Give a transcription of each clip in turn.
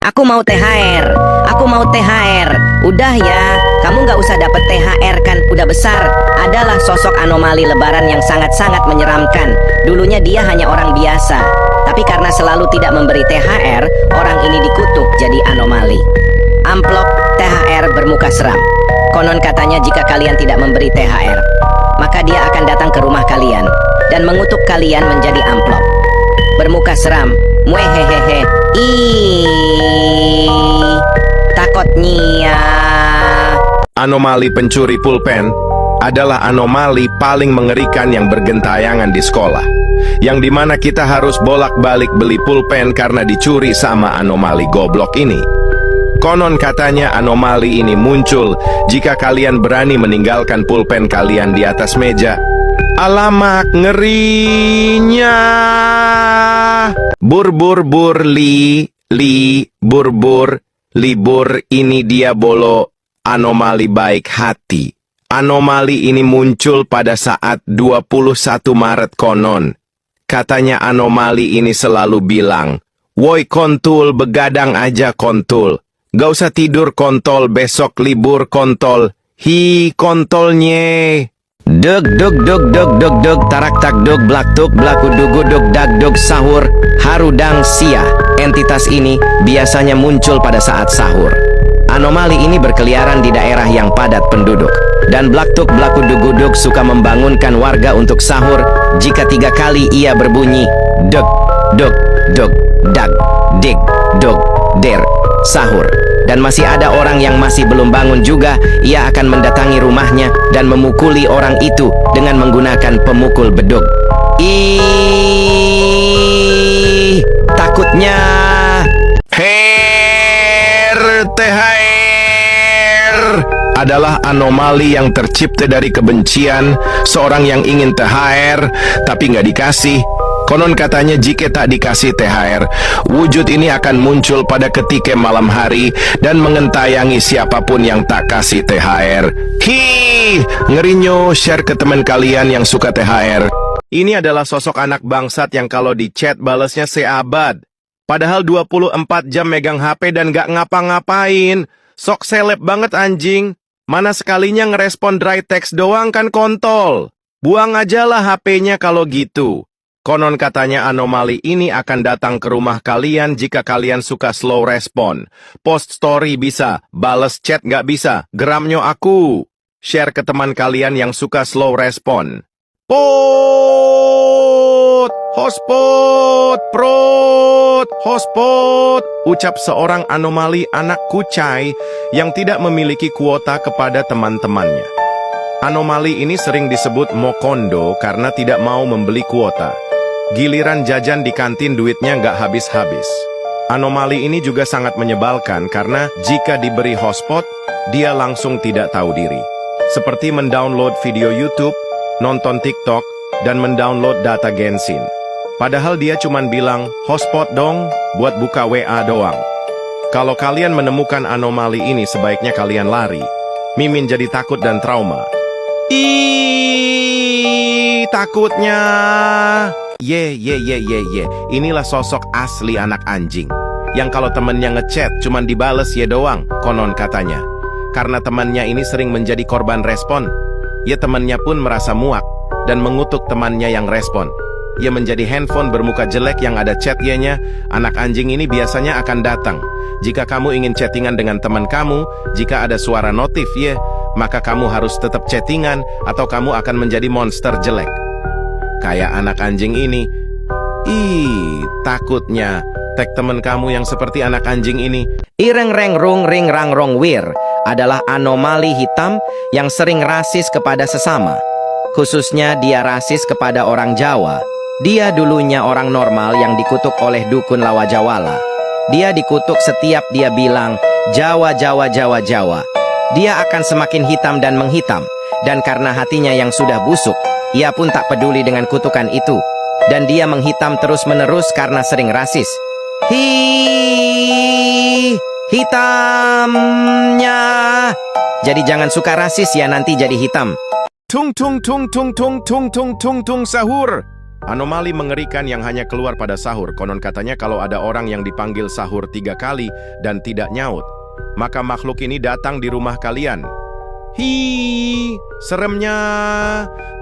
Aku mau THR. Aku mau THR. Udah ya, kamu nggak usah dapet THR kan udah besar. Adalah sosok anomali lebaran yang sangat-sangat menyeramkan. Dulunya dia hanya orang biasa. Tapi karena selalu tidak memberi THR, orang ini dikutuk jadi anomali. Amplop THR bermuka seram. Konon katanya jika kalian tidak memberi THR, maka dia akan datang ke rumah kalian dan mengutuk kalian menjadi amplop bermuka seram. Muehehehe. Ih, takutnya. Anomali pencuri pulpen adalah anomali paling mengerikan yang bergentayangan di sekolah, yang dimana kita harus bolak-balik beli pulpen karena dicuri sama anomali goblok ini. Konon katanya anomali ini muncul jika kalian berani meninggalkan pulpen kalian di atas meja. Alamak, ngerinya. Bur libur ini dia bolo anomali baik hati. Anomali ini muncul pada saat 21 Maret konon. Katanya anomali ini selalu bilang, "Woi kontul, begadang aja kontul. Gak usah tidur kontol, besok libur kontol. Hi kontolnya." Deg tarak tak dog blak tuk blaku dugu dog dag dog sahur harudang sia. Entitas ini biasanya muncul pada saat sahur. Anomali ini berkeliaran di daerah yang padat penduduk, dan blak tuk blaku dugu dog suka membangunkan warga untuk sahur jika 3 kali ia berbunyi deg dog dag dig dog der sahur. Dan masih ada orang yang masih belum bangun juga, ia akan mendatangi rumahnya dan memukuli orang itu dengan menggunakan pemukul bedug. Ih, takutnya. THR adalah anomali yang tercipta dari kebencian, seorang yang ingin THR tapi nggak dikasih. Konon katanya jika tak dikasih THR, wujud ini akan muncul pada ketika malam hari dan mengentayangi siapapun yang tak kasih THR. Hi, ngerinyo, share ke teman kalian yang suka THR. Ini adalah sosok anak bangsat yang kalau di chat balesnya seabad. Padahal 24 jam megang HP dan gak ngapa-ngapain. Sok seleb banget anjing. Mana sekalinya ngerespon dry text doang kan kontol. Buang aja lah HP-nya kalau gitu. Konon katanya anomali ini akan datang ke rumah kalian jika kalian suka slow respon. Post story bisa, bales chat nggak bisa, geramnya aku. Share ke teman kalian yang suka slow respon. Hotspot, ucap seorang anomali anak kucai yang tidak memiliki kuota kepada teman-temannya. Anomali ini sering disebut mokondo karena tidak mau membeli kuota. Giliran jajan di kantin duitnya nggak habis-habis. Anomali ini juga sangat menyebalkan karena jika diberi hotspot, dia langsung tidak tahu diri. Seperti mendownload video YouTube, nonton TikTok, dan mendownload data Genshin. Padahal dia cuman bilang, hotspot dong, buat buka WA doang. Kalau kalian menemukan anomali ini, sebaiknya kalian lari. Mimin jadi takut dan trauma. Ih, takutnya. Ye. Inilah sosok asli anak anjing. Yang kalau temennya ngechat cuman dibales ye doang, konon katanya. Karena temannya ini sering menjadi korban respon, ya temannya pun merasa muak dan mengutuk temannya yang respon. Ia menjadi handphone bermuka jelek yang ada chat ye-nya. Anak anjing ini biasanya akan datang jika kamu ingin chattingan dengan teman kamu. Jika ada suara notif ye, maka kamu harus tetap chattingan atau kamu akan menjadi monster jelek. Kayak anak anjing ini. Ih, takutnya. Tag temen kamu yang seperti anak anjing ini. Ireng reng rung ring rang rong wir adalah anomali hitam yang sering rasis kepada sesama. Khususnya dia rasis kepada orang Jawa. Dia dulunya orang normal yang dikutuk oleh dukun Lawajawala. Dia dikutuk setiap dia bilang, Jawa. Dia akan semakin hitam dan menghitam. Dan karena hatinya yang sudah busuk, ia pun tak peduli dengan kutukan itu. Dan dia menghitam terus-menerus karena sering rasis. Hitamnya. Jadi jangan suka rasis ya, nanti jadi hitam. Tung sahur. Anomali mengerikan yang hanya keluar pada sahur. Konon katanya kalau ada orang yang dipanggil sahur 3 kali dan tidak nyaut, maka makhluk ini datang di rumah kalian. Hi, seremnya.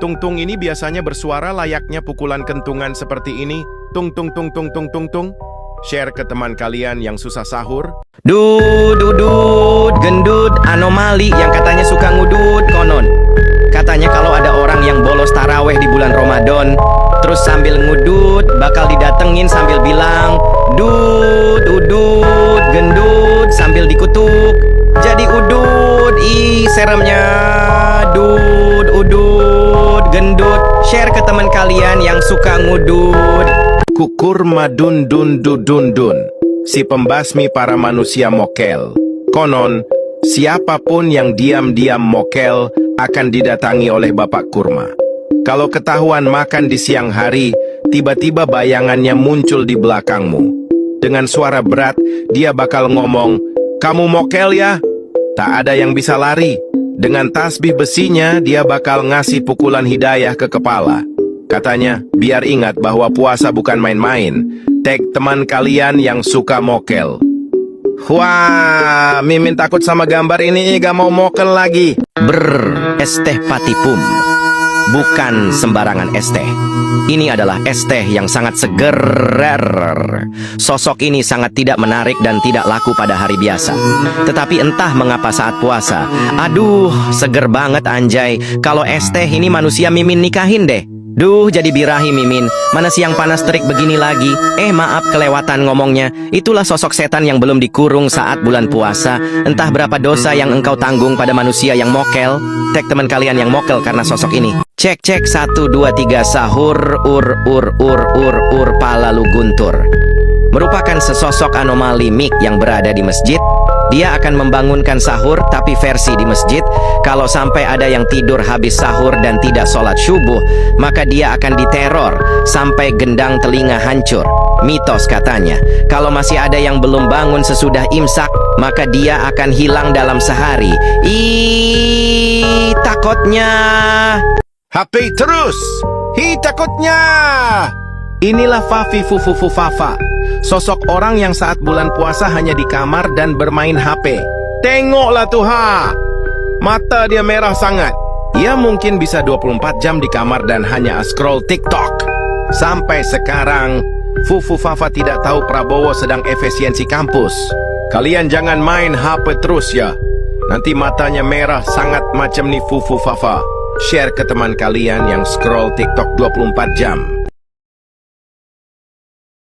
Tung-tung ini biasanya bersuara layaknya pukulan kentungan seperti ini. Tung tung tung tung tung tung tung. Share ke teman kalian yang susah sahur. Dudut, gendut, anomali yang katanya suka ngudut konon. Katanya kalau ada orang yang bolos taraweh di bulan Ramadan, terus sambil ngudut, bakal didatengin sambil bilang, "Dud, udut, gendut," sambil dikutuk. Jadi udut, seremnya. Dud, udut, gendut. Share ke teman kalian yang suka ngudut. Kukur madun dun dun dun dun, si pembasmi para manusia mokel. Konon, siapapun yang diam-diam mokel akan didatangi oleh Bapak Kurma. Kalau ketahuan makan di siang hari, tiba-tiba bayangannya muncul di belakangmu. Dengan suara berat, dia bakal ngomong, "Kamu mokel ya?" Tak ada yang bisa lari. Dengan tasbih besinya, dia bakal ngasih pukulan hidayah ke kepala. Katanya, biar ingat bahwa puasa bukan main-main. Tag teman kalian yang suka mokel. Wah, Mimin takut sama gambar ini, gak mau mokel lagi. Es teh patipum. Bukan sembarangan es teh. Ini adalah es teh yang sangat seger. Sosok ini sangat tidak menarik dan tidak laku pada hari biasa. Tetapi entah mengapa saat puasa, aduh, seger banget anjay. Kalau es teh ini manusia Mimin nikahin deh. Duh, jadi birahi Mimin. Mana siang panas terik begini lagi. Maaf kelewatan ngomongnya. Itulah sosok setan yang belum dikurung saat bulan puasa. Entah berapa dosa yang engkau tanggung pada manusia yang mokel. Tag teman kalian yang mokel karena sosok ini. Cek 1 2 3 sahur ur pala lu guntur. Merupakan sesosok anomali mik yang berada di masjid. Dia akan membangunkan sahur tapi versi di masjid. Kalau sampai ada yang tidur habis sahur dan tidak sholat subuh, maka dia akan diteror sampai gendang telinga hancur. Mitos katanya, kalau masih ada yang belum bangun sesudah imsak, maka dia akan hilang dalam sehari. Takutnya. HP terus. Takutnya. Inilah Fafi Fufu Fafa, sosok orang yang saat bulan puasa hanya di kamar dan bermain HP. Tengoklah tuh mata dia merah sangat. Ia mungkin bisa 24 jam di kamar dan hanya scroll TikTok. Sampai sekarang, Fufu Fafa tidak tahu Prabowo sedang efisiensi kampus. Kalian jangan main HP terus ya. Nanti matanya merah sangat macam nih Fufu Fafa. Share ke teman kalian yang scroll TikTok 24 jam.